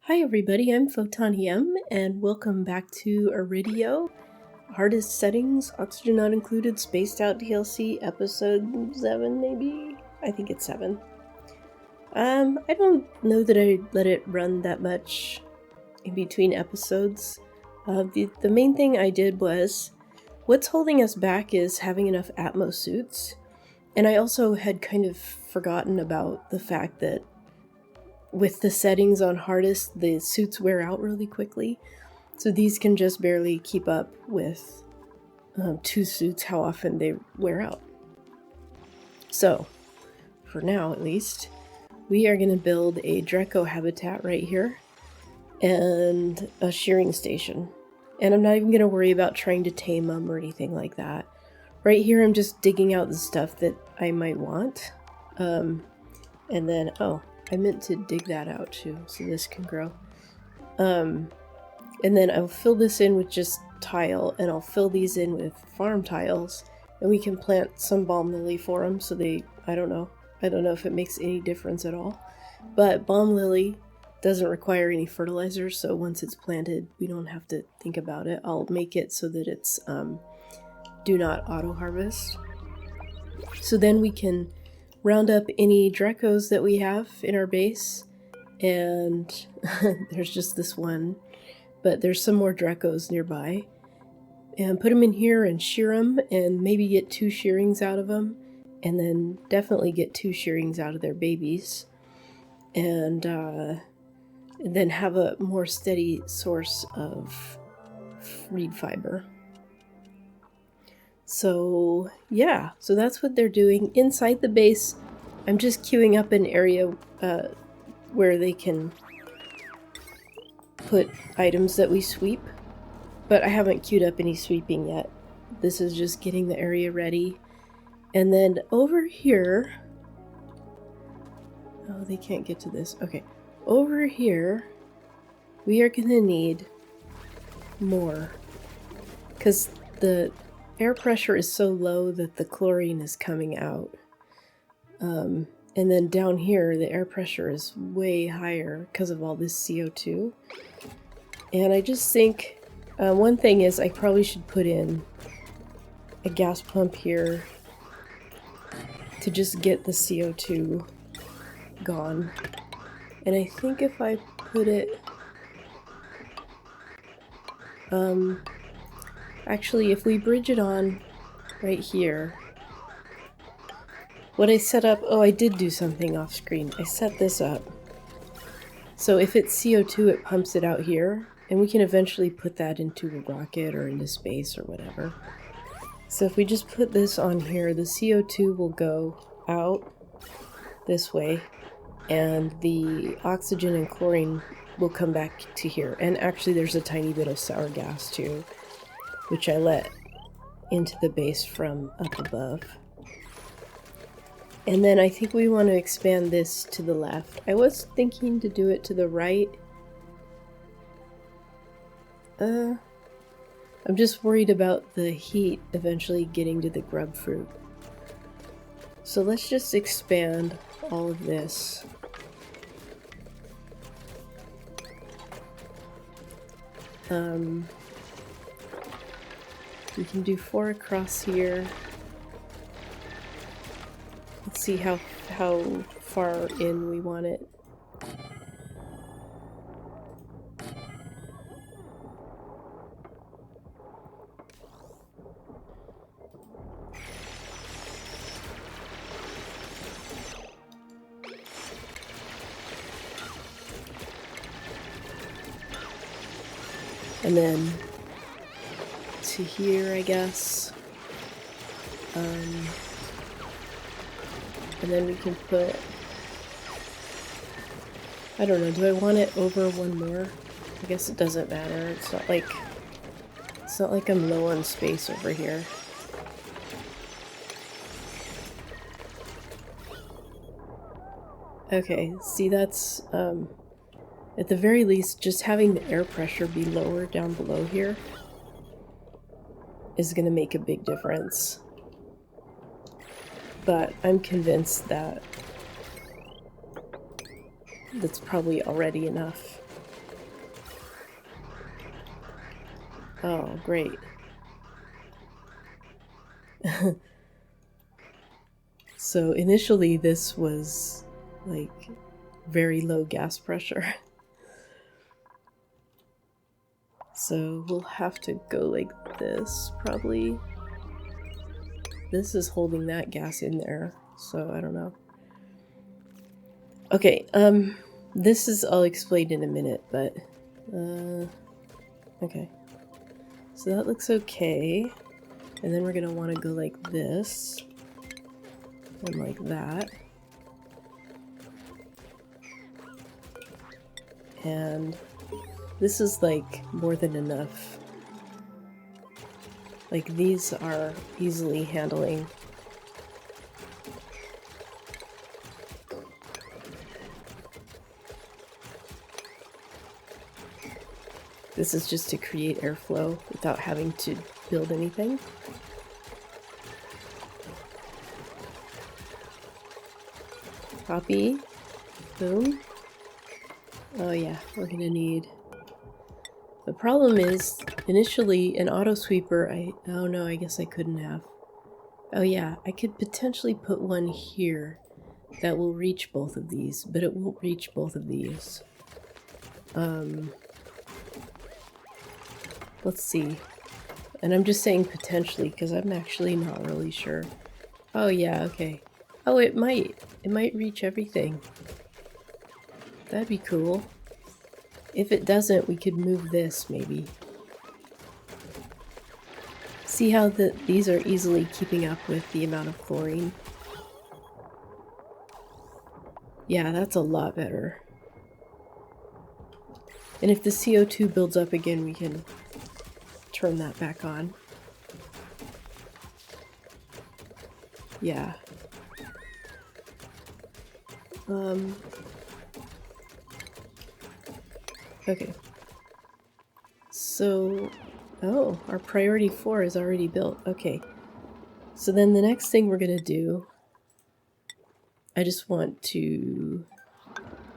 Hi everybody, I'm Photonium, and welcome back to Aridio, Hardest Settings, Oxygen Not Included, Spaced Out DLC, Episode 7 maybe? I think it's 7. I don't know that I let it run that much in between episodes. The main thing I did was, what's holding us back is having enough Atmos suits, and I also had kind of forgotten about the fact that with the settings on hardest, the suits wear out really quickly. So these can just barely keep up with 2 suits, how often they wear out. So, for now at least, we are going to build a Draco habitat right here and a shearing station. And I'm not even going to worry about trying to tame them or anything like that. Right here I'm just digging out the stuff that I might want. And then, I meant to dig that out too, so this can grow. And then I'll fill this in with just tile, and I'll fill these in with farm tiles, and we can plant some balm lily for them, so I don't know if it makes any difference at all. But balm lily doesn't require any fertilizer, so once it's planted, we don't have to think about it. I'll make it so that it's do not auto harvest. So then we can round up any Dracos that we have in our base, and there's just this one, but there's some more Dracos nearby, and put them in here and shear them, and maybe get 2 shearings out of them, and then definitely get 2 shearings out of their babies, and then have a more steady source of reed fiber. So yeah, so that's what they're doing. Inside the base, I'm just queuing up an area where they can put items that we sweep, but I haven't queued up any sweeping yet. This is just getting the area ready. And then over here, oh, they can't get to this. Okay, over here, we are gonna need more, because the air pressure is so low that the chlorine is coming out. And then down here, the air pressure is way higher because of all this CO2. And I just think, one thing is I probably should put in a gas pump here to just get the CO2 gone. And I think if I put it, actually, if we bridge it on right here, what I set up, I did do something off screen. I set this up. So if it's CO2, it pumps it out here, and we can eventually put that into a rocket or into space or whatever. So if we just put this on here, the CO2 will go out this way, and the oxygen and chlorine will come back to here. And actually there's a tiny bit of sour gas too, which I let into the base from up above. And then I think we want to expand this to the left. I was thinking to do it to the right. I'm just worried about the heat eventually getting to the grub fruit. So let's just expand all of this. We can do 4 across here. Let's see how far in we want it. And then to here, I guess. And then we can put, I don't know, do I want it over one more? I guess it doesn't matter. It's not like I'm low on space over here. Okay, see, that's, at the very least, just having the air pressure be lower down below here is going to make a big difference. But I'm convinced that that's probably already enough. Oh, great. So initially this was like very low gas pressure. So we'll have to go like this, probably. This is holding that gas in there, so I don't know. Okay, this is all explained in a minute, but, okay. So that looks okay. And then we're gonna want to go like this. And like that. And this is like more than enough. Like these are easily handling. This is just to create airflow without having to build anything. Copy. Boom. Oh yeah, we're gonna need... The problem is, initially, an auto sweeper, oh no, I guess I couldn't have. Oh yeah, I could potentially put one here that will reach both of these, but it won't reach both of these. Let's see. And I'm just saying potentially, because I'm actually not really sure. Oh yeah, okay. Oh, it might. It might reach everything. That'd be cool. If it doesn't, we could move this, maybe. See how these are easily keeping up with the amount of chlorine? Yeah, that's a lot better. And if the CO2 builds up again, we can turn that back on. Yeah. Okay. So, oh, our priority 4 is already built. Okay. So then the next thing we're gonna do, I just want to,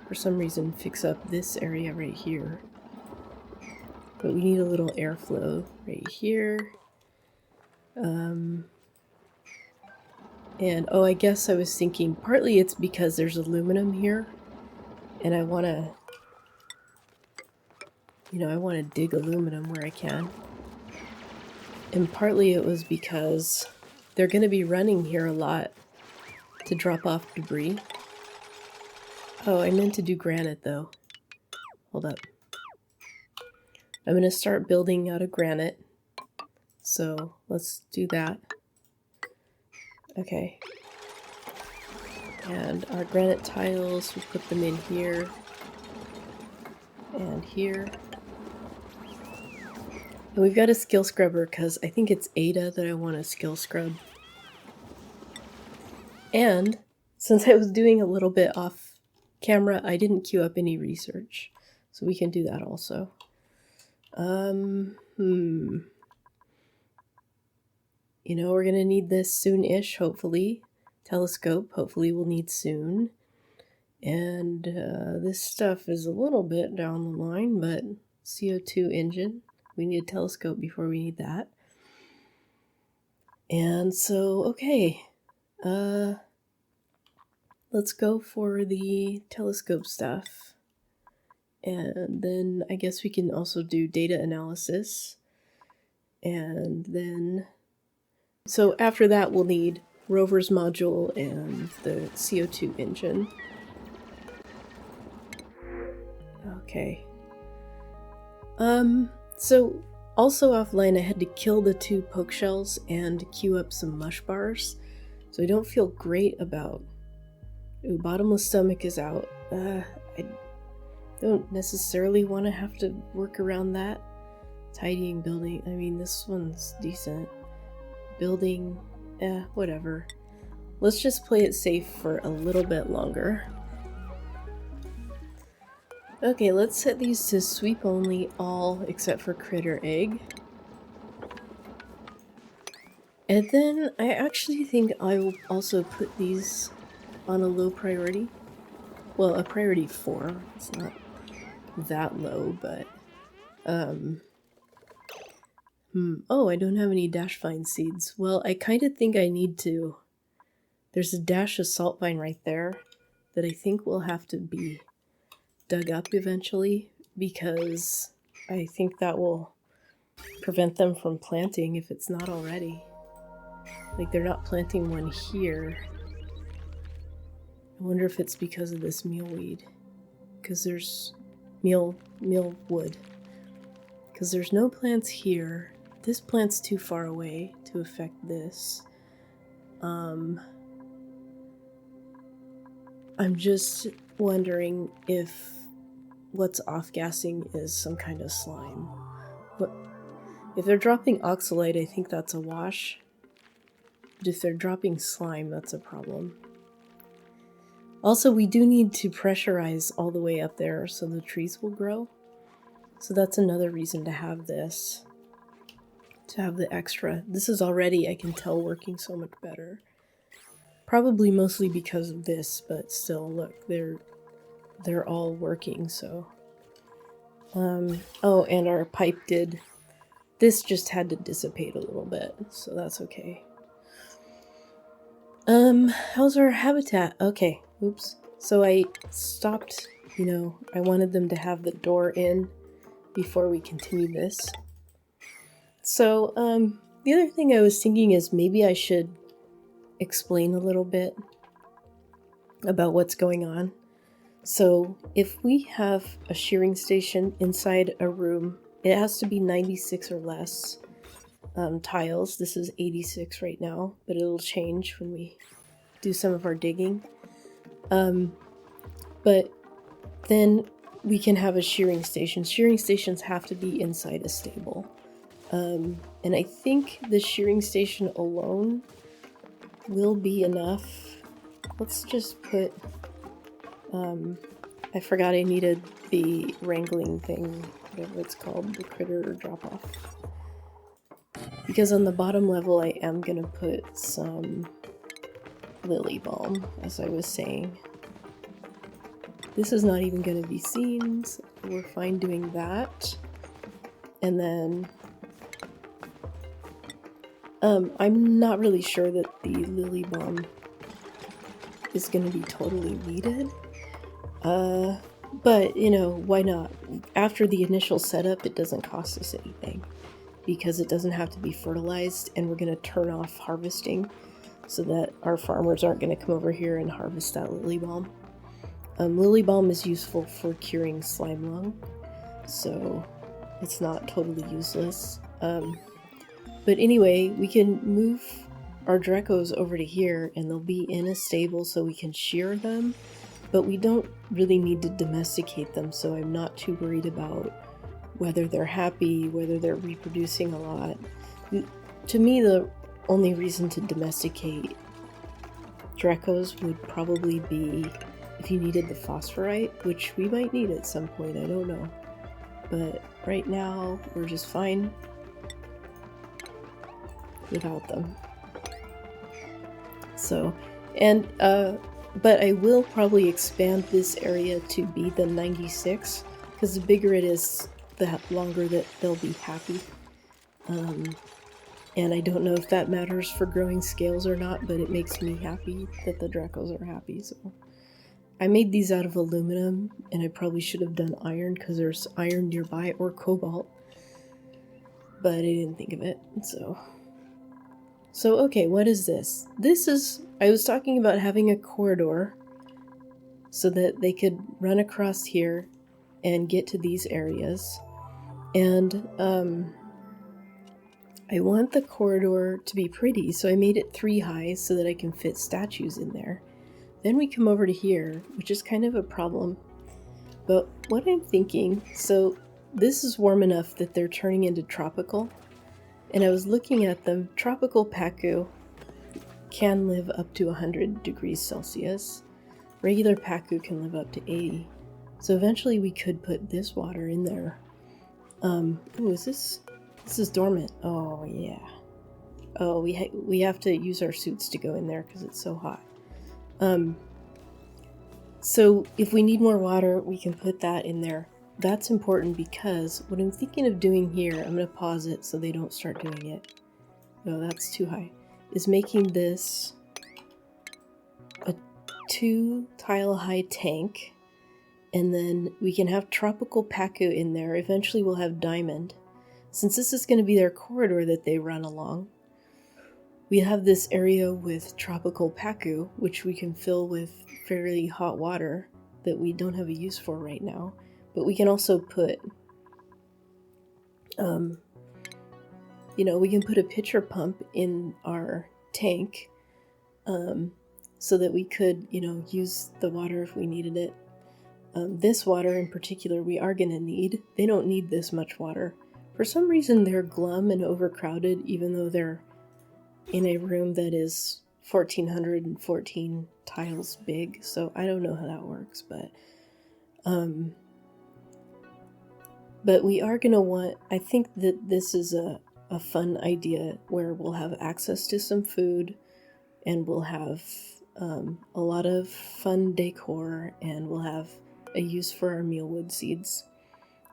for some reason, fix up this area right here. But we need a little airflow right here. And, oh, I guess I was thinking, partly it's because there's aluminum here, and I want to, you know, I want to dig aluminum where I can. And partly it was because they're going to be running here a lot to drop off debris. Oh, I meant to do granite, though. Hold up. I'm going to start building out of granite. So, let's do that. Okay. And our granite tiles, we put them in here. And here. And we've got a skill scrubber because I think it's Ada that I want to skill scrub. And since I was doing a little bit off camera, I didn't queue up any research. So we can do that also. You know, we're gonna need this soon-ish, hopefully. Telescope, hopefully we'll need soon. And this stuff is a little bit down the line, but CO2 engine. We need a telescope before we need that. And so, okay. Let's go for the telescope stuff. And then I guess we can also do data analysis. And then... So after that, we'll need rover's module and the CO2 engine. Okay. So also offline, I had to kill the 2 poke shells and queue up some mush bars. So I don't feel great about... Ooh, bottomless stomach is out. I don't necessarily want to have to work around that. Tidying building, I mean, this one's decent. Building, whatever. Let's just play it safe for a little bit longer. Okay, let's set these to sweep only, all except for critter egg. And then I actually think I will also put these on a low priority. Well, a priority 4. It's not that low, but Oh, I don't have any dash vine seeds. Well, I kind of think I need to. There's a dash of salt vine right there that I think will have to be dug up eventually, because I think that will prevent them from planting if it's not already. Like, they're not planting one here. I wonder if it's because of this mealweed. Because there's mealwood. Because there's no plants here. This plant's too far away to affect this. I'm just wondering if what's off-gassing is some kind of slime. But if they're dropping oxalate, I think that's a wash. But if they're dropping slime, that's a problem. Also, we do need to pressurize all the way up there so the trees will grow. So that's another reason to have this. To have the extra. This is already, I can tell, working so much better. Probably mostly because of this, but still, look, they're all working, so. Oh, and our pipe did. This just had to dissipate a little bit, so that's okay. How's our habitat? Okay, oops. So I stopped, I wanted them to have the door in before we continue this. So, the other thing I was thinking is maybe I should explain a little bit about what's going on. So, if we have a shearing station inside a room, it has to be 96 or less tiles. This is 86 right now, but it'll change when we do some of our digging. But then we can have a shearing station. Shearing stations have to be inside a stable. And I think the shearing station alone will be enough. Let's just put, I forgot I needed the wrangling thing, whatever it's called, the critter drop-off. Because on the bottom level I am going to put some lily balm, as I was saying. This is not even going to be seen, so we're fine doing that. And then I'm not really sure that the lily balm is going to be totally needed. But, why not? After the initial setup, it doesn't cost us anything because it doesn't have to be fertilized, and we're going to turn off harvesting so that our farmers aren't going to come over here and harvest that lily balm. Lily balm is useful for curing slime lung, so it's not totally useless. But anyway, we can move our Drecos over to here and they'll be in a stable so we can shear them, but we don't really need to domesticate them, so I'm not too worried about whether they're happy, whether they're reproducing a lot. To me, the only reason to domesticate Drecos would probably be if you needed the phosphorite, which we might need at some point, I don't know. But right now, we're just fine without them. So, and, but I will probably expand this area to be the 96, because the bigger it is, the longer that they'll be happy. And I don't know if that matters for growing scales or not, but it makes me happy that the Drecos are happy, so. I made these out of aluminum, and I probably should have done iron, because there's iron nearby, or cobalt. But I didn't think of it, so. So, okay, what is this? This is, I was talking about having a corridor so that they could run across here and get to these areas. And, I want the corridor to be pretty, so I made it 3 high so that I can fit statues in there. Then we come over to here, which is kind of a problem. But what I'm thinking, so this is warm enough that they're turning into tropical. And I was looking at them. Tropical pacu can live up to 100 degrees Celsius. Regular pacu can live up to 80. So eventually we could put this water in there. Ooh, this is dormant. Oh, yeah. Oh, we have to use our suits to go in there because it's so hot. So if we need more water, we can put that in there. that's important because what I'm thinking of doing here, I'm going to pause it so they don't start doing it. No, that's too high. Is making this a 2-tile high tank, and then we can have tropical pacu in there. Eventually we'll have diamond. Since this is going to be their corridor that they run along, we have this area with tropical pacu, which we can fill with fairly hot water that we don't have a use for right now. But we can also put, we can put a pitcher pump in our tank so that we could, use the water if we needed it. This water in particular we are going to need. They don't need this much water. For some reason they're glum and overcrowded even though they're in a room that is 1414 tiles big. So I don't know how that works, but we are going to want, I think that this is a fun idea where we'll have access to some food and we'll have a lot of fun decor and we'll have a use for our mealwood seeds.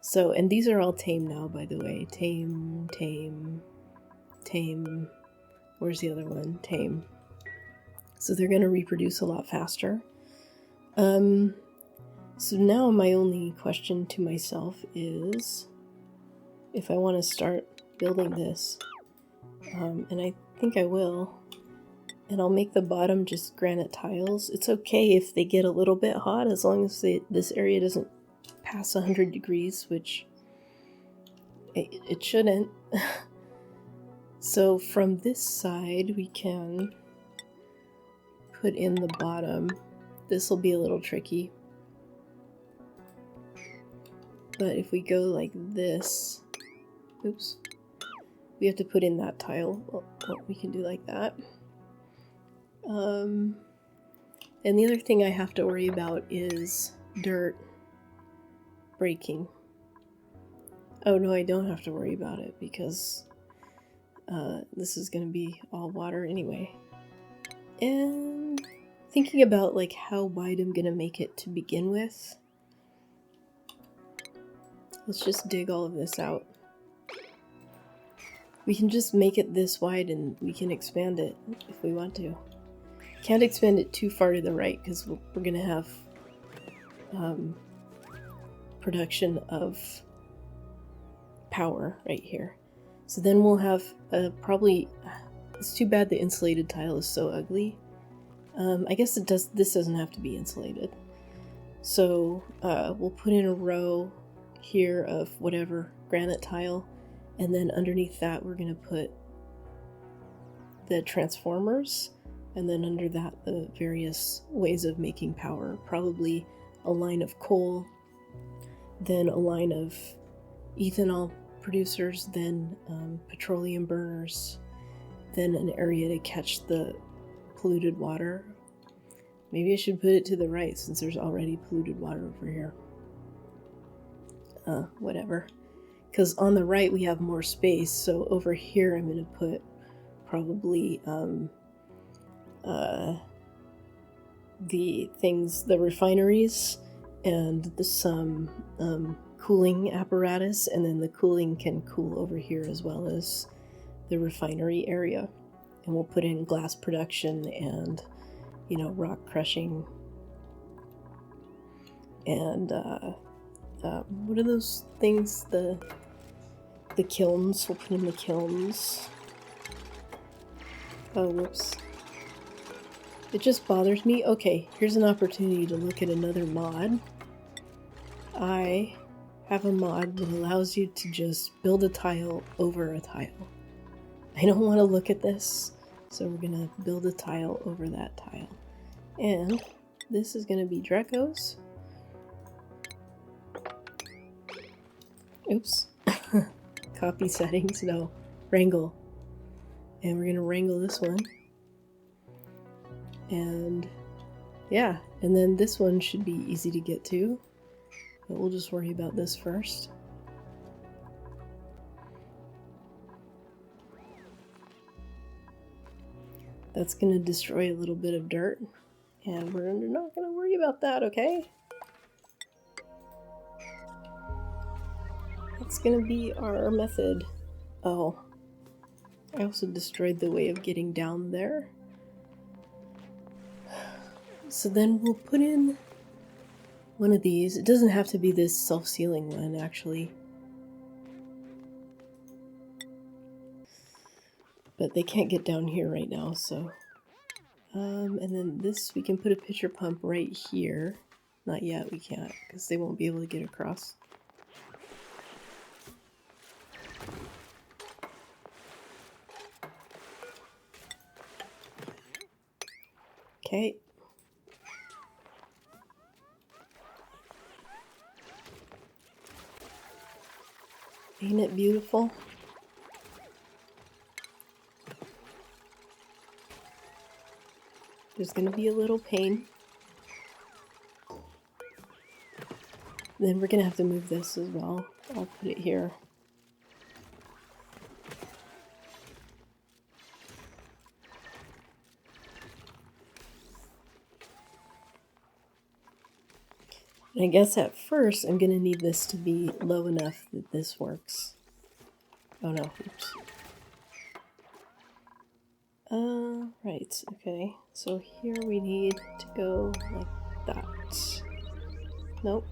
So, and these are all tame now, by the way. Tame. Where's the other one? Tame. So they're going to reproduce a lot faster. So now my only question to myself is if I want to start building this, and I think I will, and I'll make the bottom just granite tiles. It's okay if they get a little bit hot as long as this area doesn't pass 100 degrees, which it shouldn't. So from this side we can put in the bottom. This will be a little tricky. But if we go like this, oops, we have to put in that tile. Well, we can do like that. And the other thing I have to worry about is dirt breaking. Oh no, I don't have to worry about it because this is going to be all water anyway. And thinking about like how wide I'm going to make it to begin with. Let's just dig all of this out. We can just make it this wide and we can expand it if we want to. Can't expand it too far to the right because we're going to have production of power right here. So then we'll have probably... It's too bad the insulated tile is so ugly. I guess this doesn't have to be insulated. So we'll put in a row here of whatever granite tile, and then underneath that we're going to put the transformers, and then under that the various ways of making power. Probably a line of coal, then a line of ethanol producers, then petroleum burners, then an area to catch the polluted water. Maybe I should put it to the right since there's already polluted water over here. Whatever. Because on the right we have more space, so over here I'm going to put probably the refineries and some cooling apparatus, and then the cooling can cool over here as well as the refinery area. And we'll put in glass production and, rock crushing and what are those things? The kilns. We'll put in the kilns. Oh, whoops. It just bothers me. Okay, here's an opportunity to look at another mod. I have a mod that allows you to just build a tile over a tile. I don't want to look at this, so we're going to build a tile over that tile. And this is going to be Draco's. Oops. Copy settings. No. Wrangle. And we're going to wrangle this one. And yeah. And then this one should be easy to get to. But we'll just worry about this first. That's going to destroy a little bit of dirt. And we're not going to worry about that, okay? That's gonna be our method. Oh. I also destroyed the way of getting down there. So then we'll put in one of these. It doesn't have to be this self-sealing one, actually. But they can't get down here right now, so... and then this, we can put a pitcher pump right here. Not yet, we can't, because they won't be able to get across. Okay. Ain't it beautiful? There's gonna be a little pain. Then we're gonna have to move this as well. I'll put it here. And I guess at first I'm gonna need this to be low enough that this works. Oh no, oops. Right, okay. So here we need to go like that. Nope.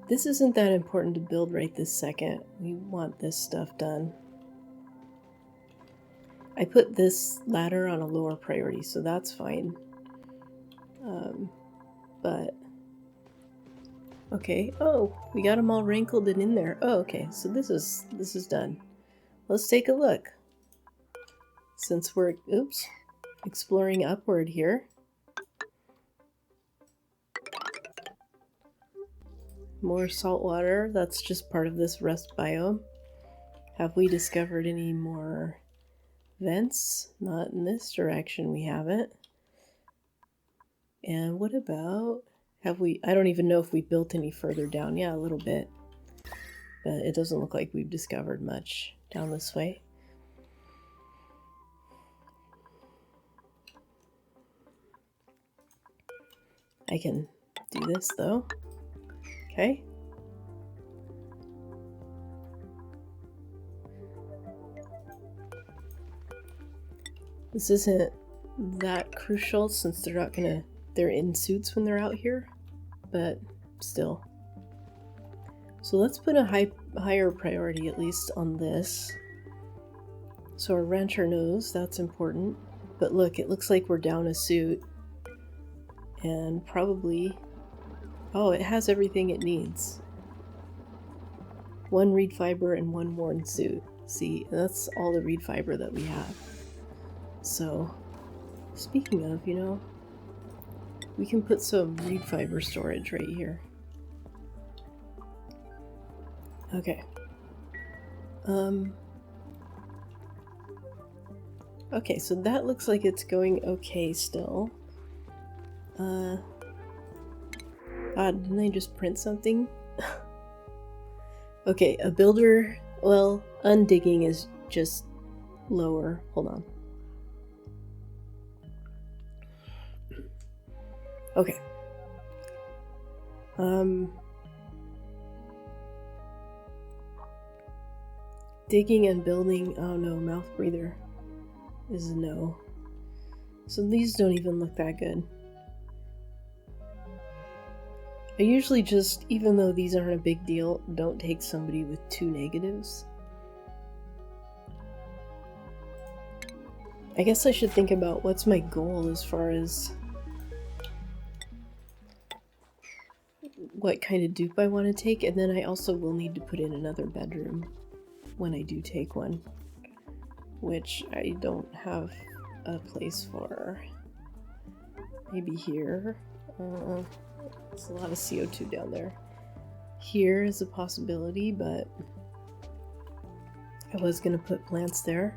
This isn't that important to build right this second. We want this stuff done. I put this ladder on a lower priority, so that's fine. But... okay. Oh, we got them all wrinkled and in there. Oh, okay. So this is done. Let's take a look. Since we're, oops, exploring upward here. More salt water. That's just part of this rust biome. Have we discovered any more vents? Not in this direction, we haven't. And what about, have we, I don't even know if we built any further down. Yeah, a little bit. But it doesn't look like we've discovered much down this way. I can do this though. Okay. This isn't that crucial since they're not gonna, they're in suits when they're out here, but still. So let's put a higher priority at least on this. So our rancher knows that's important. But look, it looks like we're down a suit. And probably, oh, it has everything it needs. One reed fiber and one worn suit. See, that's all the reed fiber that we have. So, speaking of, you know, we can put some reed fiber storage right here. Okay. Okay, so that looks like it's going okay still. God, didn't I just print something? Okay, a builder, well, undigging is just lower. Hold on. Okay. Digging and building, oh no, mouth breather is a no. So these don't even look that good. I usually just, even though these aren't a big deal, don't take somebody with 2 negatives. I guess I should think about what's my goal as far as what kind of dupe I want to take, and then I also will need to put in another bedroom when I do take one, which I don't have a place for. Maybe here. There's a lot of CO2 down there. Here is a possibility, but I was gonna put plants there.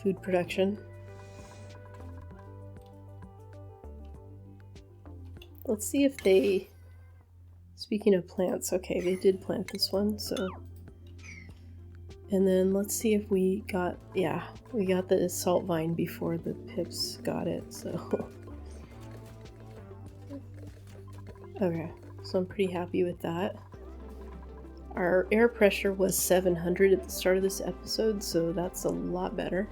Food production. Let's see if they... Speaking of plants, okay, they did plant this one, so... And then let's see if we got... Yeah, we got the salt vine before the pips got it, so... Okay, so I'm pretty happy with that. Our air pressure was 700 at the start of this episode, so that's a lot better.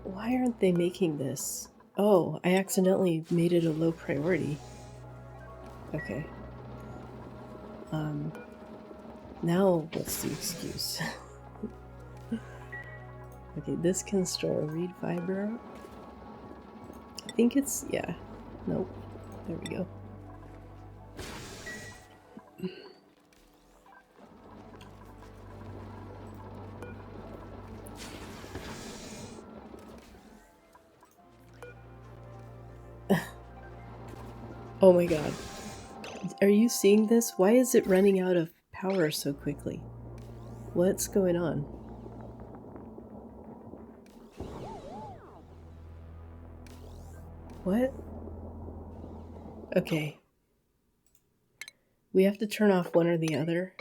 Why aren't they making this? Oh, I accidentally made it a low priority. Okay. Now what's the excuse? Okay, this can store reed fiber. I think it's, yeah. Nope. There we go. Oh my god. Are you seeing this? Why is it running out of power so quickly? What's going on? What? Okay. We have to turn off one or the other.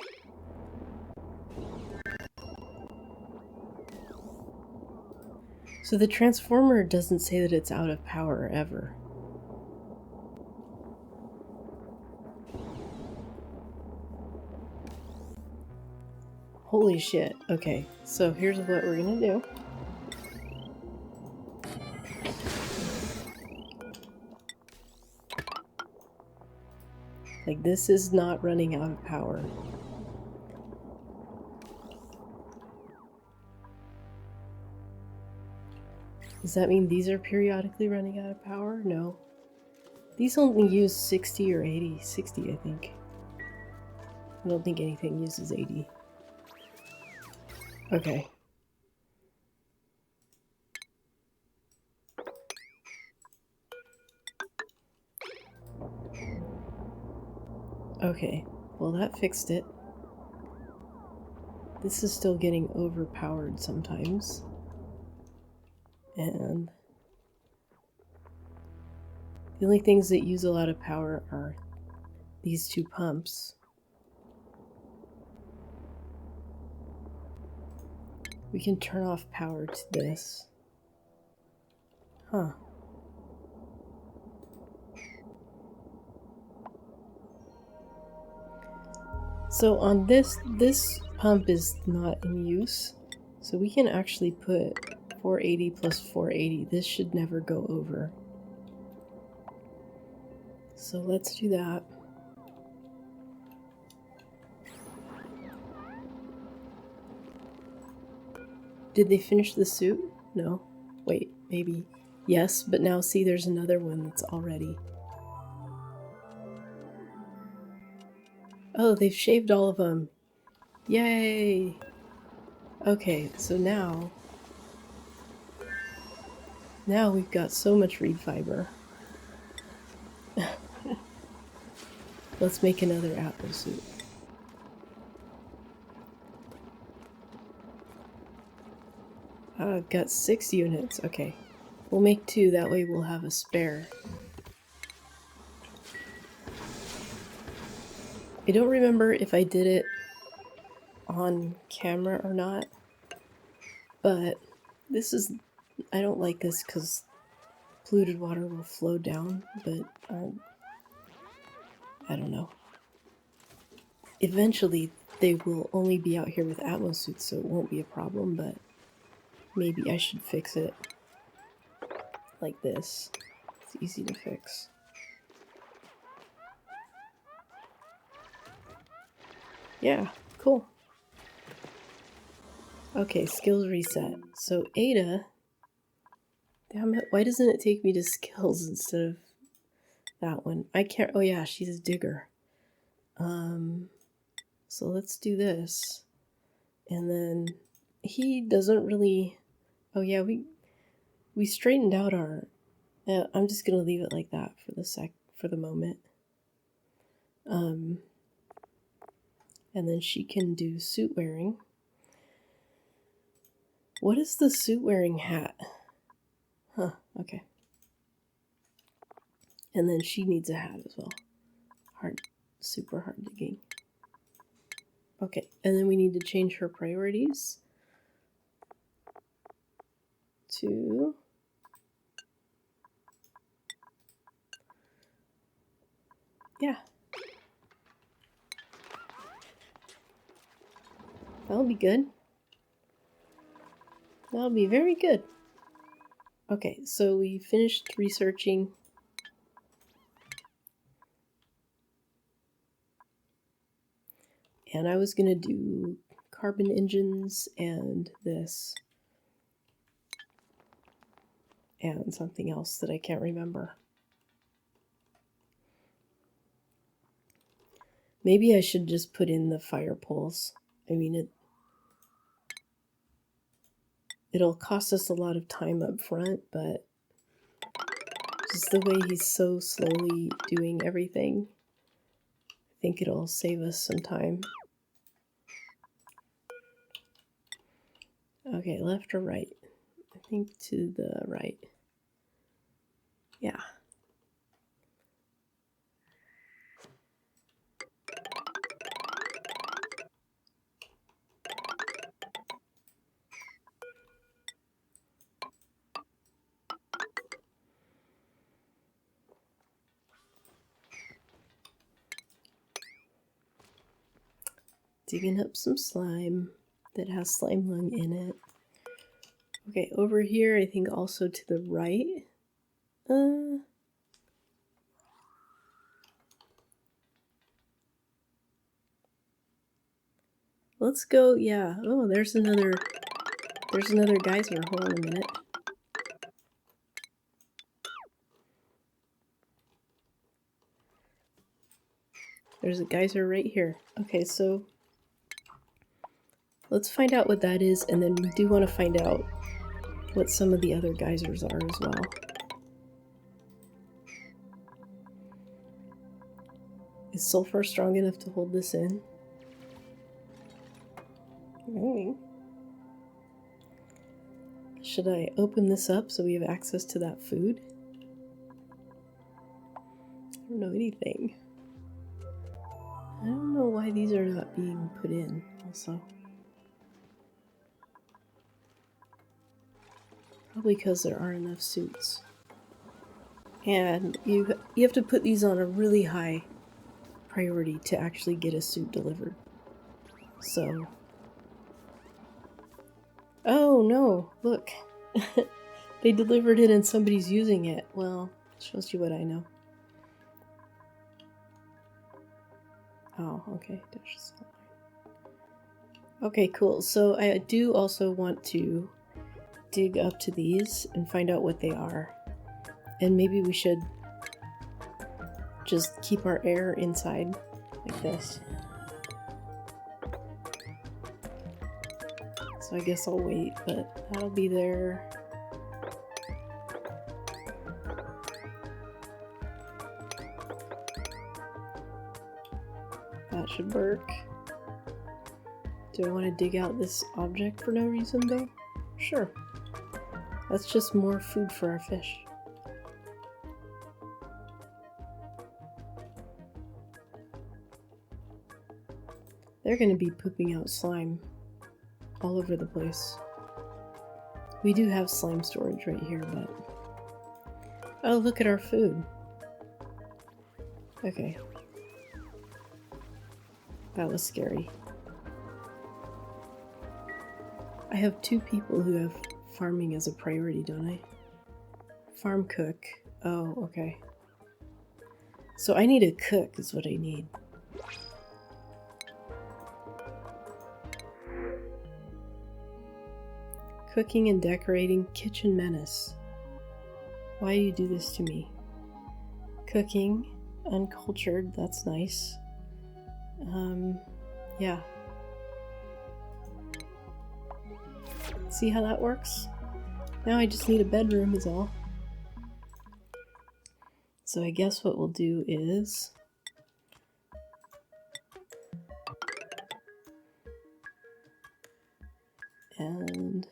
So the transformer doesn't say that it's out of power ever. Holy shit. Okay, so here's what we're gonna do. Like, this is not running out of power. Does that mean these are periodically running out of power? No. These only use 60 or 80. 60, I think. I don't think anything uses 80. Okay. Okay, well that fixed it. This is still getting overpowered sometimes. And the only things that use a lot of power are these two pumps. We can turn off power to this. Huh. So on this pump is not in use. So we can actually put 480 plus 480. This should never go over. So let's do that. Did they finish the suit? No. Wait, maybe. Yes, but now see there's another one that's already. Oh, they've shaved all of them. Yay! Okay, so now we've got so much reed fiber. Let's make another Atmo suit. I've got 6 units. Okay. We'll make 2, that way we'll have a spare. I don't remember if I did it on camera or not, but this is... I don't like this because polluted water will flow down, but I don't know. Eventually, they will only be out here with Atmo suits, so it won't be a problem, but maybe I should fix it like this. It's easy to fix. Yeah, cool. Okay, skills reset. So Ada... Damn it, why doesn't it take me to skills instead of that one? I can't... Oh yeah, she's a digger. So let's do this. And then he doesn't really... Oh yeah, we straightened out our... I'm just gonna leave it like that for the moment. And then she can do suit wearing. What is the suit wearing hat? Huh, okay. And then she needs a hat as well. Super hard digging. Okay, and then we need to change her priorities to Yeah. That'll be good. That'll be very good. Okay, so we finished researching. And I was gonna do carbon engines and this. And something else that I can't remember. Maybe I should just put in the fire poles. I mean, it'll cost us a lot of time up front, but just the way he's so slowly doing everything, I think it'll save us some time. Okay, left or right? I think to the right. Yeah. Digging up some slime that has slime lung in it. Okay, over here, I think also to the right. Let's go, yeah. Oh, there's another geyser. Hold on a minute. There's a geyser right here. Okay, so let's find out what that is, and then we do want to find out what some of the other geysers are as well. Is sulfur strong enough to hold this in? Maybe. Should I open this up so we have access to that food? I don't know anything. I don't know why these are not being put in also. Probably because there aren't enough suits. And you have to put these on a really high priority to actually get a suit delivered. So... Oh no, look. They delivered it and somebody's using it. Well, shows you what I know. Oh, okay. Okay, cool. So I do also want to dig up to these and find out what they are. And maybe we should just keep our air inside like this. So I guess I'll wait, but that'll be there. That should work. Do I want to dig out this object for no reason though? Sure. That's just more food for our fish. They're going to be pooping out slime all over the place. We do have slime storage right here, but... Oh, look at our food. Okay. That was scary. I have 2 people who have farming as a priority, don't I? Farm cook. Oh, okay. So I need a cook is what I need. Cooking and decorating, kitchen menace. Why do you do this to me? Cooking, uncultured, that's nice. Yeah. See how that works? Now I just need a bedroom is all. So I guess what we'll do is... And...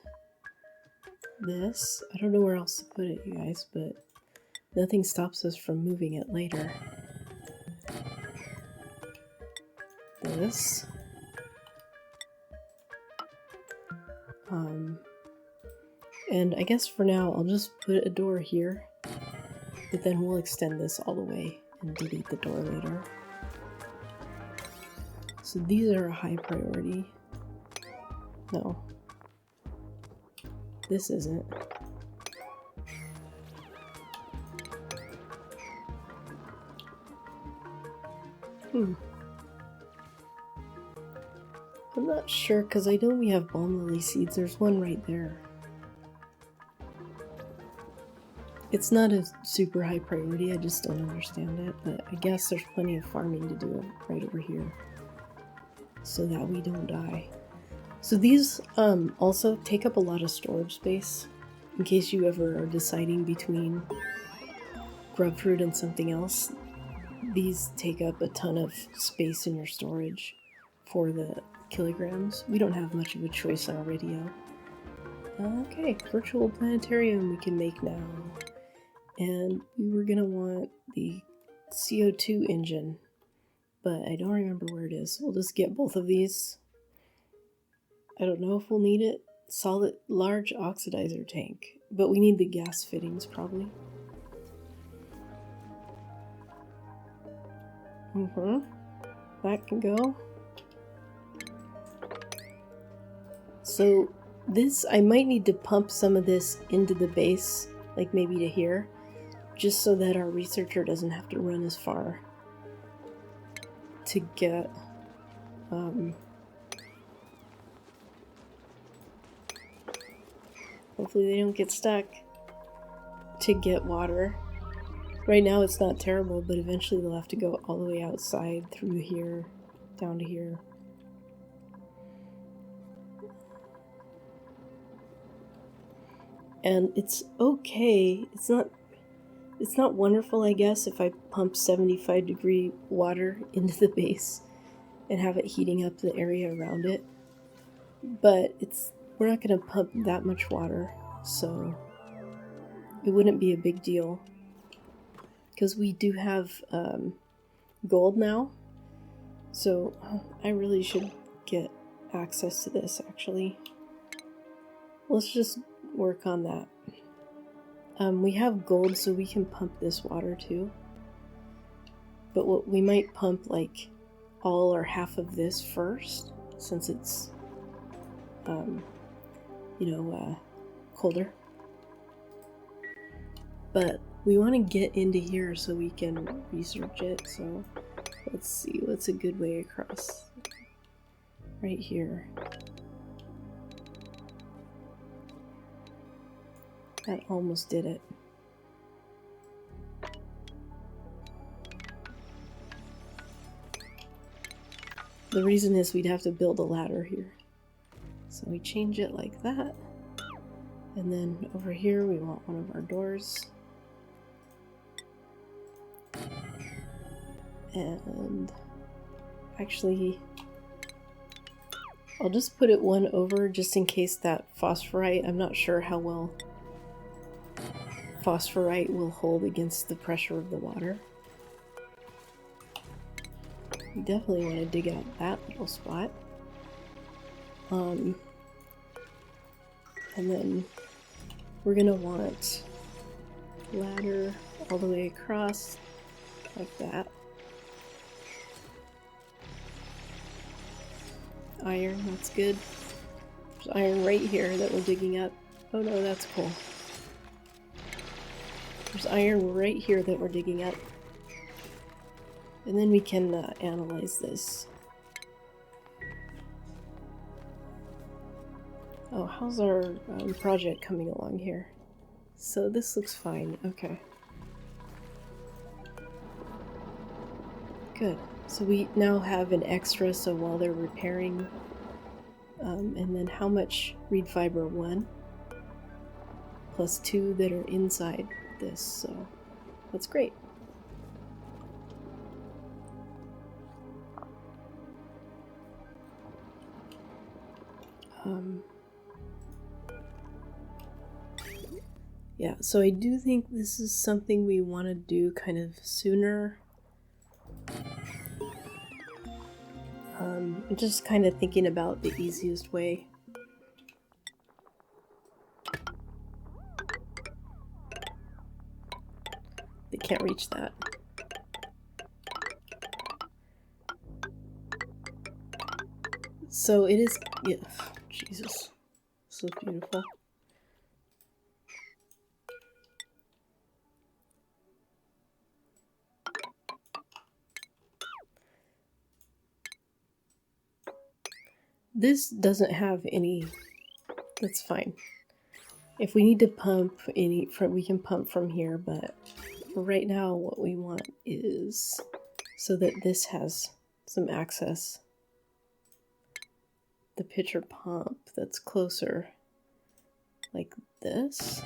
this. I don't know where else to put it, you guys, but nothing stops us from moving it later. This. And I guess for now I'll just put a door here, but then we'll extend this all the way and delete the door later. So these are a high priority. No. This isn't. I'm not sure, because I know we have balm lily seeds. There's one right there. It's not a super high priority, I just don't understand it, but I guess there's plenty of farming to do right over here so that we don't die. So these also take up a lot of storage space in case you ever are deciding between grub fruit and something else. These take up a ton of space in your storage for the kilograms. We don't have much of a choice on Aridio. Okay, virtual planetarium we can make now. And we were gonna want the CO2 engine, but I don't remember where it is. We'll just get both of these. I don't know if we'll need it. Solid large oxidizer tank, but we need the gas fittings probably. That can go. So this, I might need to pump some of this into the base, like maybe to here, just so that our researcher doesn't have to run as far to get hopefully they don't get stuck to get water. Right now it's not terrible, but eventually they'll have to go all the way outside through here down to here. And it's okay. It's not wonderful, I guess, if I pump 75-degree water into the base and have it heating up the area around it. But we're not going to pump that much water, so it wouldn't be a big deal. Because we do have gold now, so I really should get access to this, actually. Let's just work on that. We have gold, so we can pump this water too. But what we might pump like all or half of this first, since it's, colder. But we want to get into here so we can research it. So let's see, what's a good way across? Right here. That almost did it. The reason is we'd have to build a ladder here. So we change it like that. And then over here we want one of our doors. And actually, I'll just put it one over just in case that phosphorite, I'm not sure how well phosphorite will hold against the pressure of the water. You definitely want to dig out that little spot. And then we're gonna want ladder all the way across like that. Iron, that's good. There's iron right here that we're digging up. Oh no, that's cool. There's iron right here that we're digging up. And then we can analyze this. Oh, how's our project coming along here? So this looks fine, okay. Good. So we now have an extra, so while they're repairing, and then how much reed fiber? 1 plus 2 that are inside this, so that's great. Yeah, so I do think this is something we want to do kind of sooner. I'm just kind of thinking about the easiest way. They can't reach that. So it is, yeah, Jesus, so beautiful. This doesn't have any, that's fine. If we need to pump any, we can pump from here, but for right now what we want is so that this has some access. The pitcher pump that's closer, like this.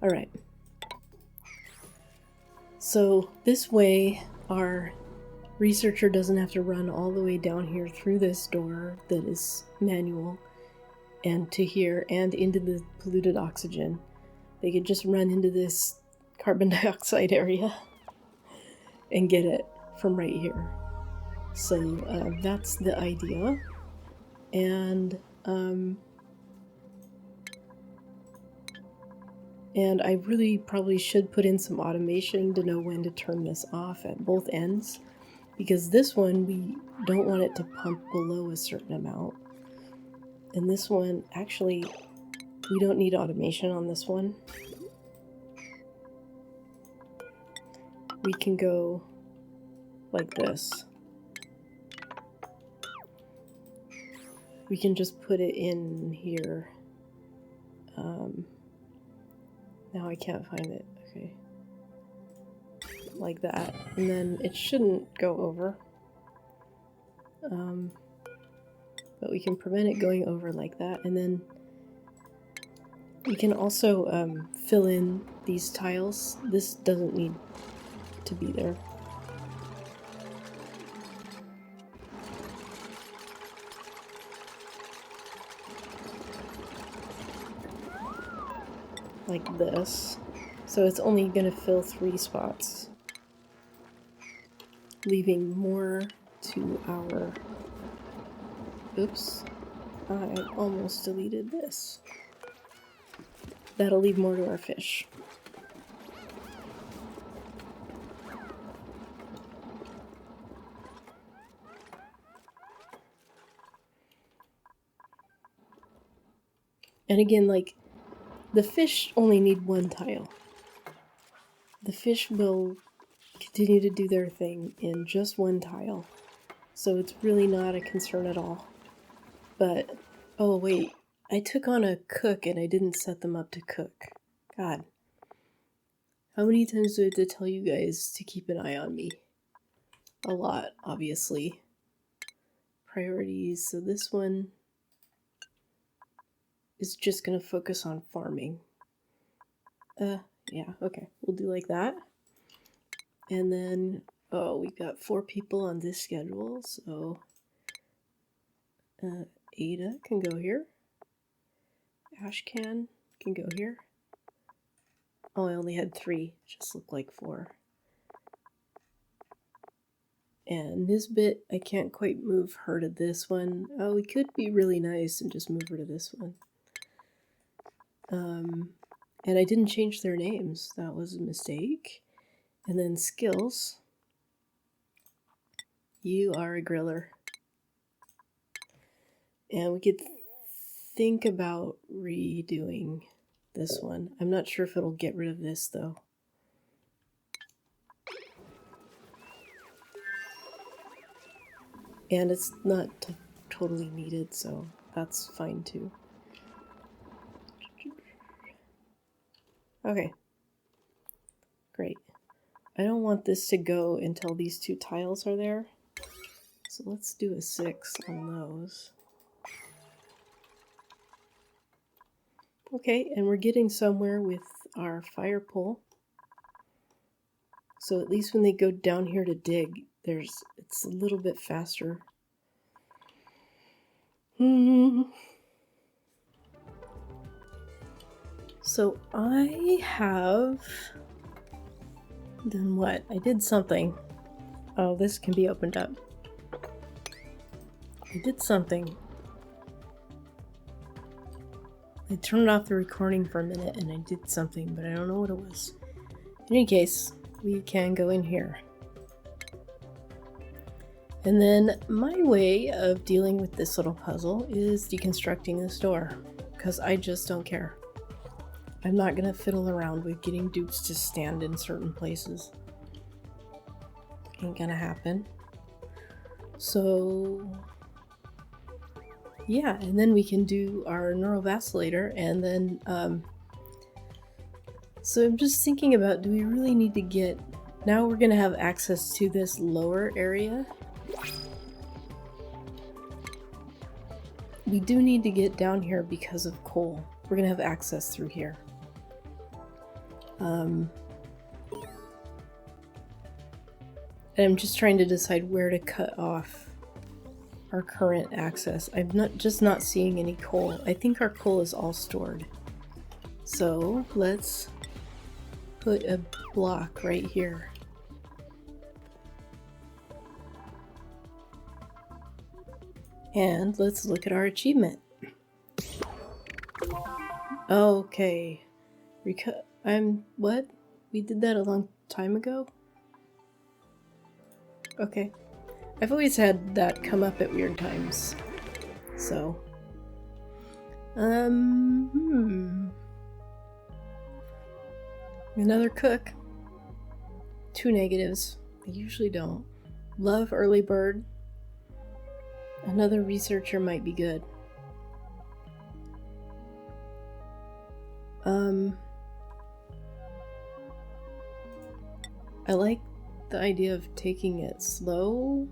All right. So this way our researcher doesn't have to run all the way down here through this door that is manual and to here and into the polluted oxygen. They could just run into this carbon dioxide area and get it from right here. So that's the idea. And I really probably should put in some automation to know when to turn this off at both ends, because this one we don't want it to pump below a certain amount. And this one, actually, we don't need automation on this one. We can go like this. We can just put it in here. Now I can't find it. Okay. Like that. And then it shouldn't go over. But we can prevent it going over like that. And then we can also fill in these tiles. This doesn't need to be there. Like this. So it's only going to fill 3 spots, leaving more to our... Oops, I almost deleted this. That'll leave more to our fish. And again, like, the fish only need 1 tile. The fish will continue to do their thing in just 1 tile. So it's really not a concern at all. But, oh wait, I took on a cook and I didn't set them up to cook. God. How many times do I have to tell you guys to keep an eye on me? A lot, obviously. Priorities, so this one is just gonna focus on farming. Yeah, okay, we'll do like that. And then, oh, we've got 4 people on this schedule, so Ada can go here. Ashcan can go here. Oh, I only had 3, just looked like 4. And Nisbet, I can't quite move her to this one. Oh, we could be really nice and just move her to this one. And I didn't change their names. That was a mistake. And then skills. You are a griller. And we could think about redoing this one. I'm not sure if it'll get rid of this though. And it's not totally needed, so that's fine too. Okay. Great. I don't want this to go until these 2 tiles are there. So let's do a 6 on those. Okay, and we're getting somewhere with our fire pole. So at least when they go down here to dig, it's a little bit faster. So I have done what? I did something. Oh, this can be opened up. I did something. I turned off the recording for a minute and I did something, but I don't know what it was. In any case, we can go in here. And then my way of dealing with this little puzzle is deconstructing this door, because I just don't care. I'm not gonna fiddle around with getting dupes to stand in certain places. Ain't gonna happen. So yeah, and then we can do our neurovacillator, and then so I'm just thinking about, do we really need to get, now we're gonna have access to this lower area. We do need to get down here because of coal. We're gonna have access through here. And I'm just trying to decide where to cut off our current access. I'm just not seeing any coal. I think our coal is all stored. So let's put a block right here. And let's look at our achievement. Okay. What? We did that a long time ago? Okay. I've always had that come up at weird times. So. Another cook. 2 negatives. I usually don't. Love early bird. Another researcher might be good. I like the idea of taking it slow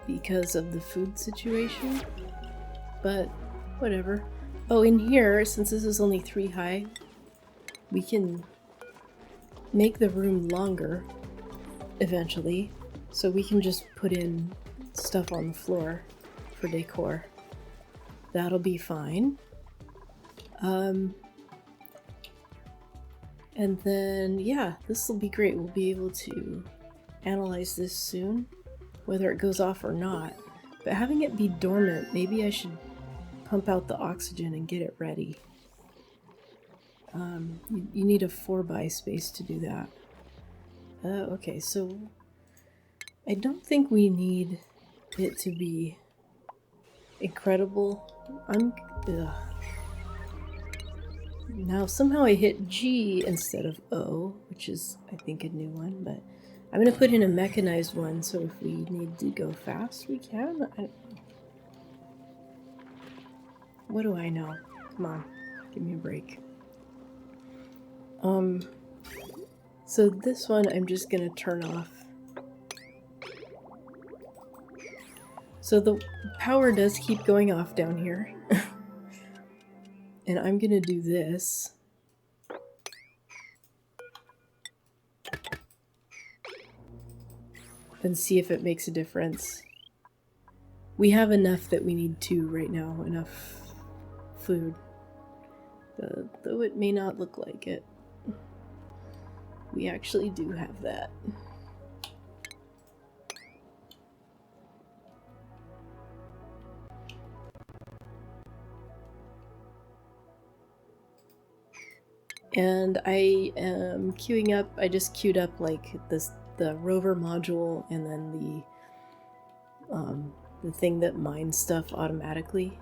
because of the food situation, but whatever. Oh, in here, since this is only 3 high, we can make the room longer eventually, so we can just put in stuff on the floor for decor. That'll be fine. And then, yeah, this will be great. We'll be able to analyze this soon, whether it goes off or not. But having it be dormant, maybe I should pump out the oxygen and get it ready. You need a 4x space to do that. Okay, so I don't think we need it to be incredible. Now somehow I hit G instead of O, which is, I think, a new one, but I'm going to put in a mechanized one, so if we need to go fast, we can. What do I know? Come on, give me a break. So this one I'm just going to turn off. So the power does keep going off down here. And I'm gonna do this. And see if it makes a difference. We have enough that we need 2 right now, enough food. Though it may not look like it. We actually do have that. And I am queuing up, I just queued up like the rover module and then the thing that mines stuff automatically.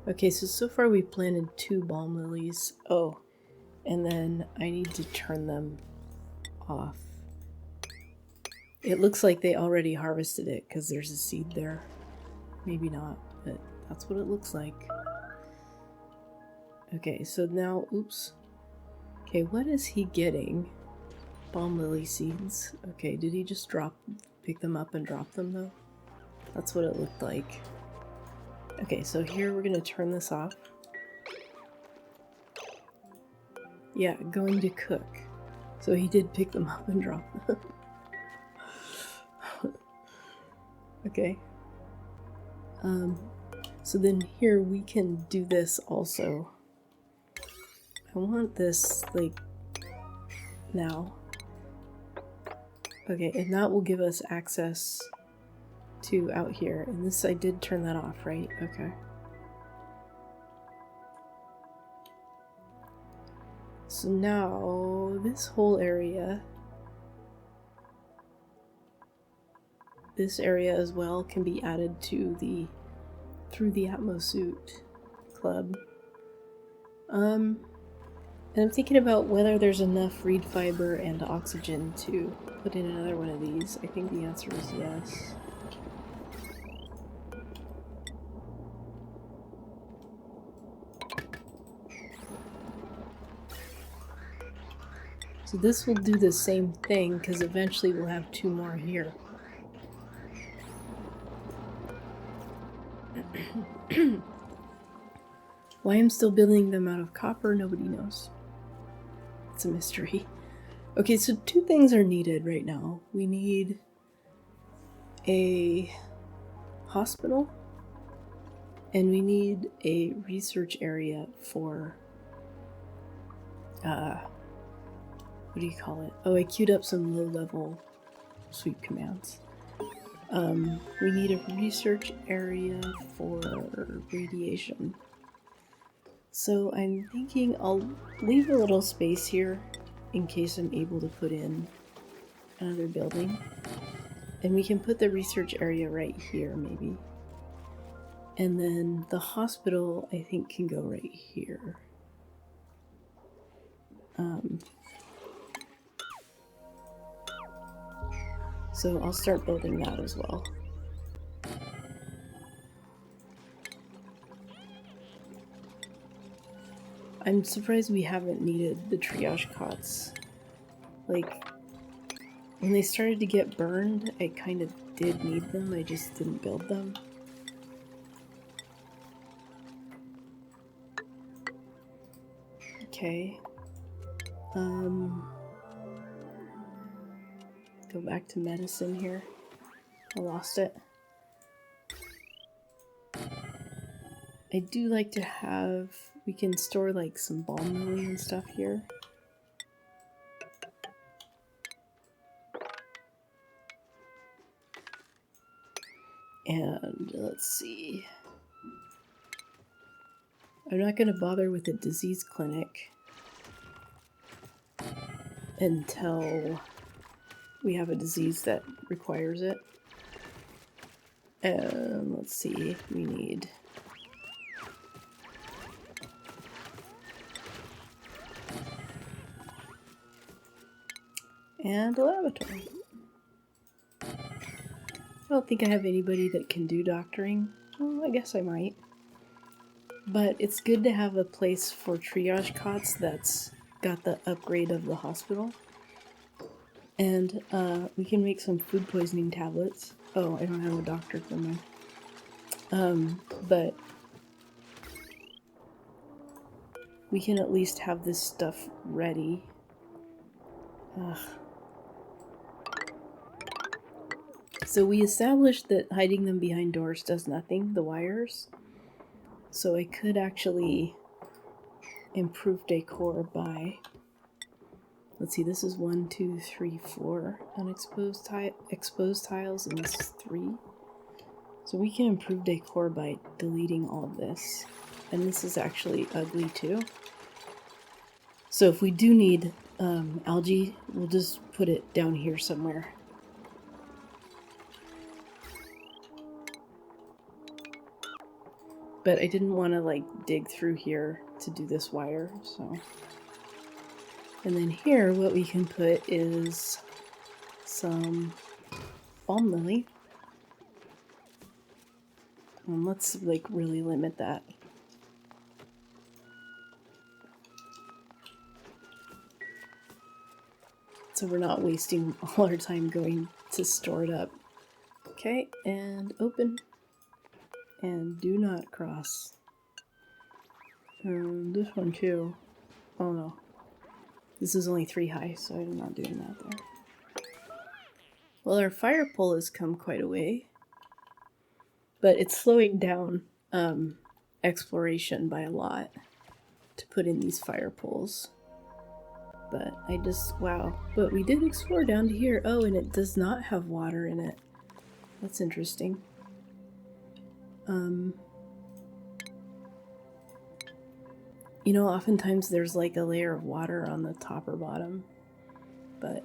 Okay, so far we've planted 2 balm lilies. Oh, and then I need to turn them off. It looks like they already harvested it because there's a seed there. Maybe not, but that's what it looks like. Okay, so now, oops. Okay, what is he getting? Balm lily seeds. Okay, did he just pick them up and drop them though? That's what it looked like. Okay, so here we're gonna turn this off. Yeah, going to cook. So he did pick them up and drop them. Okay. So then here we can do this also. I want this, like, now. Okay, and that will give us access to out here. And this, I did turn that off, right? Okay. So now, this whole area, this area as well, can be added to the through the Atmosuit Club. And I'm thinking about whether there's enough reed fiber and oxygen to put in another one of these. I think the answer is yes. So this will do the same thing, because eventually we'll have 2 more here. Why I'm still building them out of copper, nobody knows. It's a mystery. Okay, so 2 things are needed right now. We need a hospital, and we need a research area for, what do you call it? Oh, I queued up some low-level sweep commands. We need a research area for radiation. So I'm thinking I'll leave a little space here in case I'm able to put in another building. And we can put the research area right here, maybe. And then the hospital, I think, can go right here. So I'll start building that as well. I'm surprised we haven't needed the triage cots. Like, when they started to get burned, I kind of did need them, I just didn't build them. Okay. Go back to medicine here. I lost it. I do like to have... We can store like some balm lily and stuff here. And let's see. I'm not going to bother with a disease clinic until we have a disease that requires it. Let's see, we need... and a laboratory. I don't think I have anybody that can do doctoring. Well, I guess I might. But it's good to have a place for triage cots that's got the upgrade of the hospital. And we can make some food poisoning tablets. Oh, I don't have a doctor for mine. But we can at least have this stuff ready. Ugh. So we established that hiding them behind doors does nothing, the wires. So I could actually improve decor by... Let's see, this is 1, 2, 3, 4 unexposed exposed tiles, and this is 3. So we can improve decor by deleting all of this. And this is actually ugly too. So if we do need algae, we'll just put it down here somewhere. But I didn't want to like dig through here to do this wire, so... And then here, what we can put is some balm lily. And let's like really limit that. So we're not wasting all our time going to store it up. Okay, and open. And do not cross. This one too. Oh no. This is only 3 high, so I'm not doing that there. Well, our fire pole has come quite a way. But it's slowing down exploration by a lot to put in these fire poles. But wow. But we did explore down to here. Oh, and it does not have water in it. That's interesting. You know, oftentimes there's like a layer of water on the top or bottom.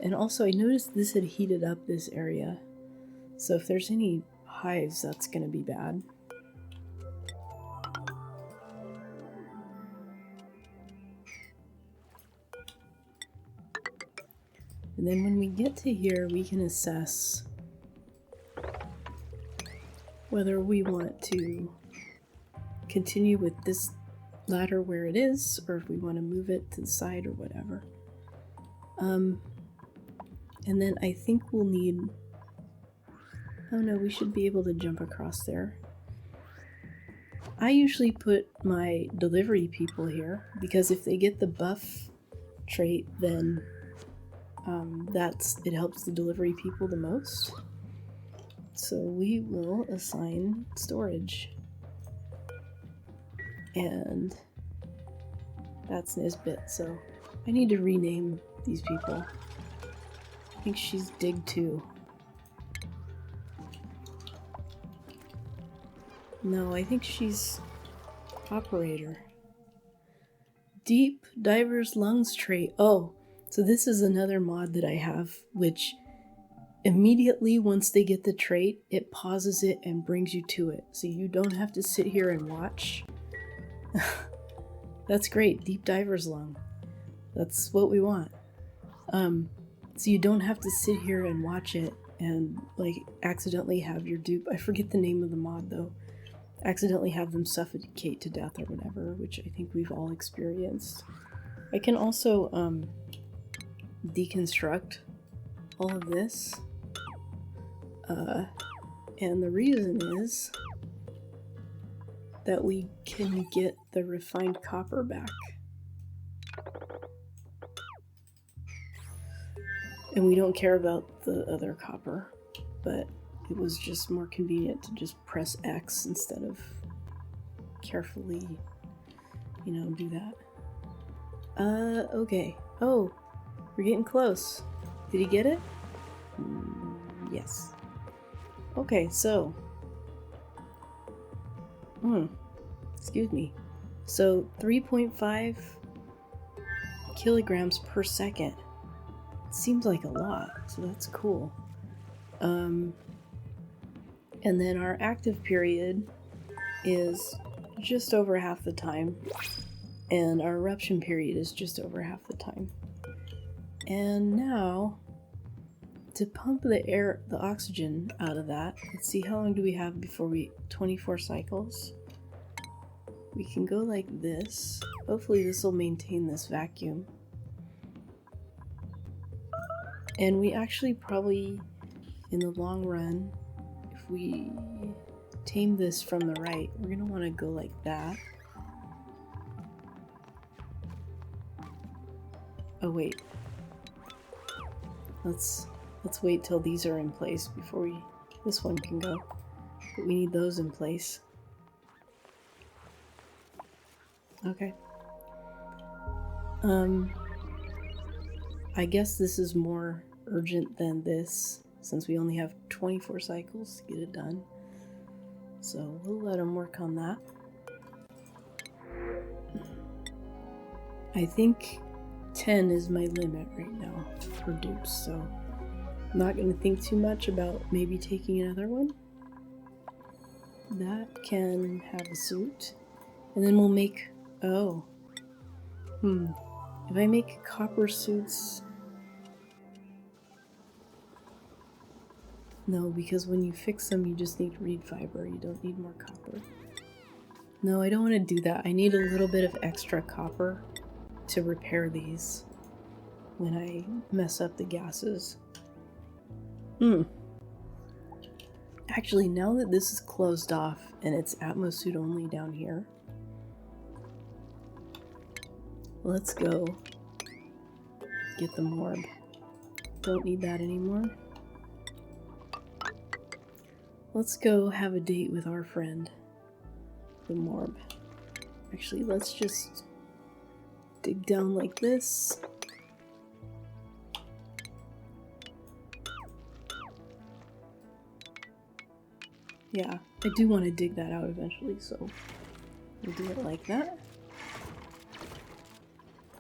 And also I noticed this had heated up this area. So if there's any hives, that's gonna be bad. And then when we get to here, we can assess whether we want to continue with this ladder where it is, or if we want to move it to the side or whatever. And then I think we'll need... Oh no, we should be able to jump across there. I usually put my delivery people here, because if they get the buff trait, then it helps the delivery people the most. So we will assign storage. And that's Nisbet, so I need to rename these people. I think she's Dig 2. No, I think she's Operator. Deep Diver's Lungs trait. Oh, so this is another mod that I have, which immediately once they get the trait, it pauses it and brings you to it. So you don't have to sit here and watch. That's great, Deep Diver's Lung. That's what we want. So you don't have to sit here and watch it and like accidentally have your dupe, I forget the name of the mod though, accidentally have them suffocate to death or whatever, which I think we've all experienced. I can also deconstruct all of this. And the reason is that we can get the refined copper back. And we don't care about the other copper, but it was just more convenient to just press X instead of carefully, you know, do that. Okay. Oh, we're getting close. Did he get it? Yes. Okay, so... excuse me. So 3.5 kilograms per second. Seems like a lot, so that's cool. And then our active period is just over half the time, and our eruption period is just over half the time. And now, to pump the oxygen out of that, let's see, how long do we have before 24 cycles? We can go like this. Hopefully this will maintain this vacuum. And we actually probably, in the long run, if we tame this from the right, we're gonna want to go like that. Oh wait. Let's wait till these are in place before this one can go. But we need those in place. Okay. I guess this is more urgent than this, since we only have 24 cycles to get it done. So we'll let them work on that. I think 10 is my limit right now for dupes, so I'm not going to think too much about maybe taking another one. That can have a suit. And then we'll make... Oh. If I make copper suits... No, because when you fix them, you just need reed fiber. You don't need more copper. No, I don't want to do that. I need a little bit of extra copper to repair these when I mess up the gases. Actually, now that this is closed off and it's atmosuit only down here, let's go get the morb. Don't need that anymore. Let's go have a date with our friend, the morb. Actually, let's just dig down like this. yeah, I do want to dig that out eventually, so we'll do it like that.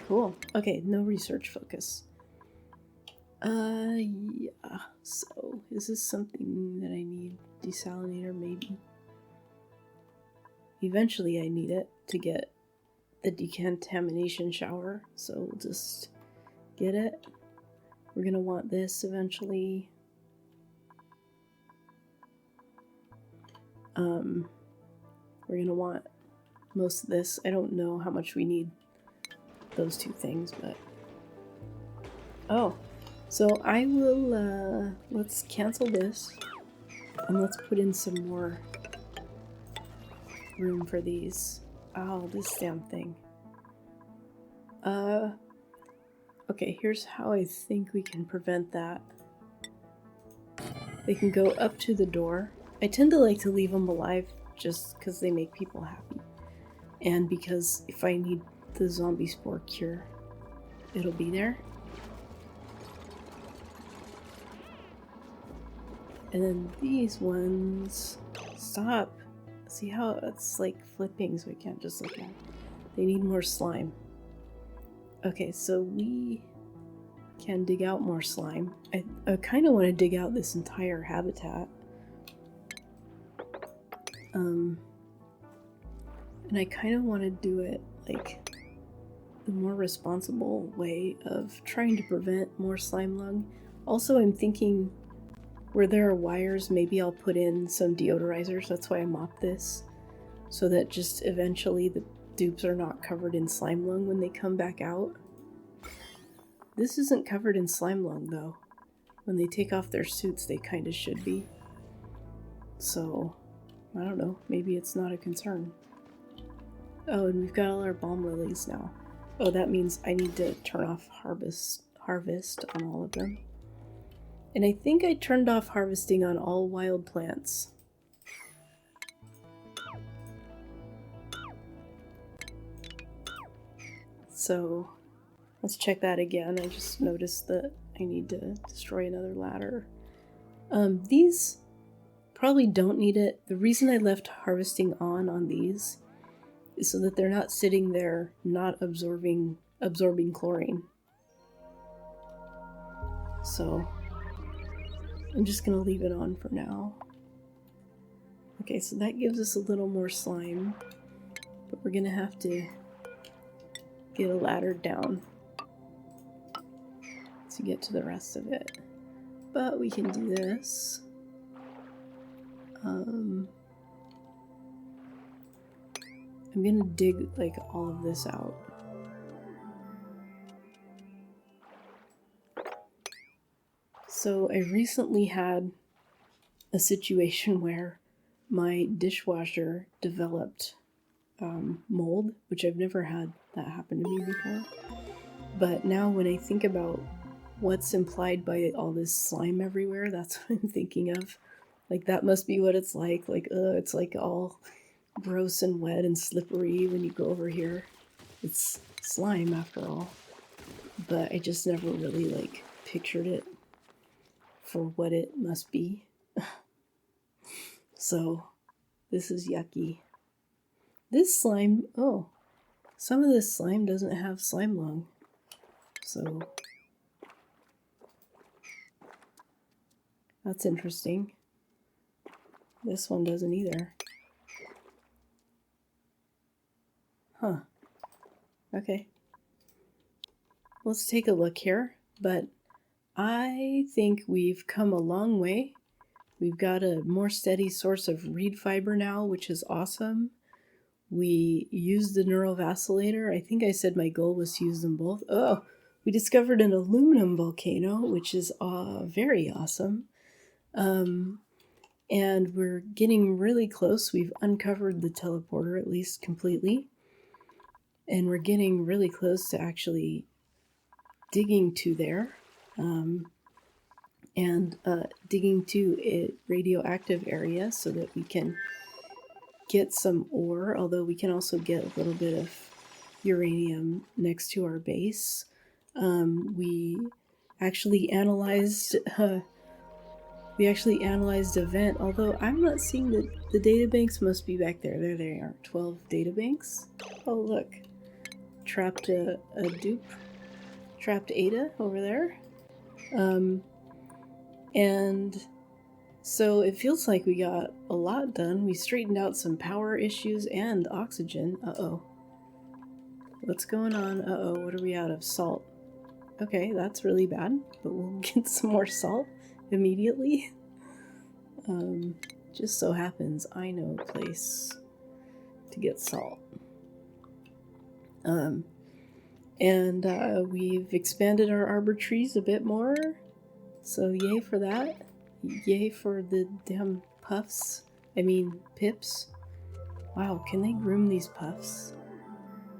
Cool. Okay, no research focus. Yeah, so is this something that I need? Desalinator, maybe? Eventually I need it to get the decontamination shower, so we'll just get it. We're gonna want this eventually. We're gonna want most of this. I don't know how much we need those two things, but... Oh, so I will, let's cancel this, and let's put in some more room for these. Oh, this damn thing. Okay, here's how I think we can prevent that. They can go up to the door. I tend to like to leave them alive just because they make people happy. And because if I need the zombie spore cure, it'll be there. And then these ones... Stop! See how it's like flipping so I can't just look at it. They need more slime. Okay, so we can dig out more slime. I kind of want to dig out this entire habitat. And I kind of want to do it like the more responsible way of trying to prevent more slime lung. Also, I'm thinking where there are wires, maybe I'll put in some deodorizers. That's why I mop this, so that just eventually the dupes are not covered in slime lung when they come back out. This isn't covered in slime lung though. When they take off their suits, they kind of should be. So, I don't know, maybe it's not a concern. Oh, and we've got all our balm lilies now. Oh, that means I need to turn off harvest on all of them. And I think I turned off harvesting on all wild plants. So, let's check that again. I just noticed that I need to destroy another ladder. These probably don't need it. The reason I left harvesting on these is so that they're not sitting there not absorbing chlorine. So I'm just gonna leave it on for now. Okay, so that gives us a little more slime, but we're gonna have to get a ladder down to get to the rest of it. But we can do this. I'm gonna dig like all of this out. So I recently had a situation where my dishwasher developed mold, which I've never had that happen to me before. But now when I think about what's implied by all this slime everywhere, that's what I'm thinking of. Like, that must be what it's like. Like, it's like all gross and wet and slippery when you go over here. It's slime after all. But I just never really, like, pictured it for what it must be. So, this is yucky. This slime, oh, some of this slime doesn't have slime lung. So, that's interesting. This one doesn't either. Huh. Okay. Let's take a look here, but I think we've come a long way. We've got a more steady source of reed fiber now, which is awesome. We used the neurovacillator. I think I said my goal was to use them both. Oh, we discovered an aluminum volcano, which is very awesome. And we're getting really close. We've uncovered the teleporter, at least completely. And we're getting really close to actually digging to there. Digging to a radioactive area so that we can get some ore, although we can also get a little bit of uranium next to our base. We actually analyzed the We actually analyzed a vent, although I'm not seeing the databanks must be back there. There they are, 12 databanks. Oh look, trapped a dupe, trapped Ada over there. And so it feels like we got a lot done. We straightened out some power issues and oxygen. Uh-oh. What's going on? Uh-oh, what are we out of? Salt. Okay, that's really bad, but we'll get some more salt immediately. Just so happens I know a place to get salt. We've expanded our arbor trees a bit more, so yay for that. Yay for the damn puffs. I mean, pips. Wow, can they groom these puffs?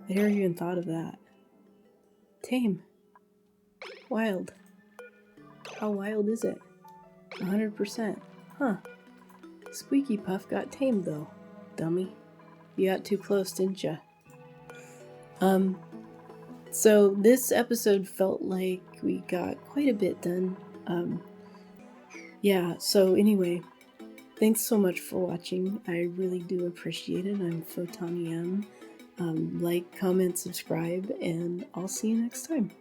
I never even thought of that. Tame. Wild. How wild is it? 100%. Huh. Squeaky Puff got tamed though. Dummy. You got too close, didn't ya? So this episode felt like we got quite a bit done. Yeah, so anyway, thanks so much for watching. I really do appreciate it. I'm Photonium. Like, comment, subscribe, and I'll see you next time.